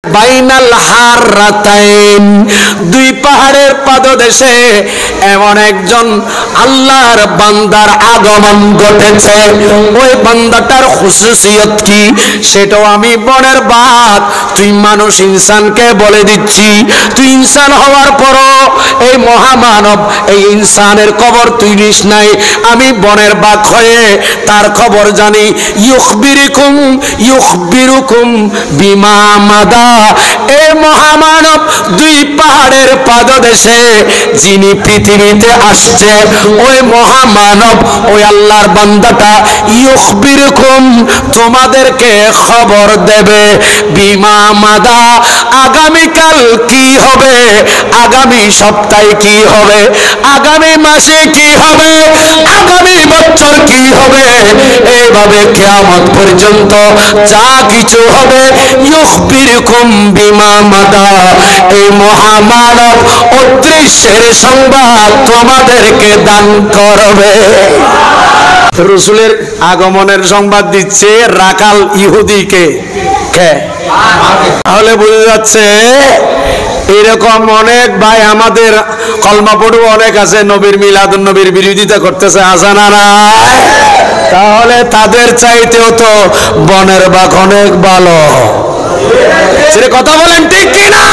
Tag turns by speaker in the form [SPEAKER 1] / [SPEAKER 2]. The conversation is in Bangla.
[SPEAKER 1] বাইনাল হাররাতাইন, দুই পাহাড়ের পাদদেশে এমন একজন আল্লাহর বান্দার আগমন ঘটেছে। ওই বান্দাটার খুসুসিয়ত কি সেটাও আমি বনের বাদ তুই মানুষ ইনসানকে বলে দিচ্ছি। তুই ইনসান হওয়ার পরও এই মহামানব এই ইনসানের খবর তুই নিস নাই, আমি বনের বাঘ হয়ে তার খবর জানি। ইউখবিরুকুম বিমা মাদা, এ মহামানব দুই পাহাড়ের পাদদেশে যিনি পৃথিবীতে আসছে ওই মহামানব ওই আল্লাহর বান্দাটা ইউখবিরুকুম তোমাদেরকে খবর দেবে বিমা মাদা, আগামীকাল কি হবে, আগামী সপ্তাহে কি হবে, আগামী মাসে কি হবে, আগামী বছর কি হবে, এইভাবে কিয়ামত পর্যন্ত যা কিছু হবে ইউখবিরুকুম বিমা মাদা, এই মহামানব অদৃশ্যের সংবাদ তোমাদেরকে দান করবে। রাসূলের আগমনের সংবাদ দিচ্ছে রাকাল ইহুদিকে। তাহলে বোঝা যাচ্ছে এরকম অনেক ভাই আমাদের কলমা পড়ু অনেক আছে, নবীর মিলাদুন নবীর বিরোধিতা করতেছে, আছে না নাই? তাহলে তাদের চাইতেও তো বনের বাঘ অনেক ভালো। কথা বলেন ঠিক কিনা?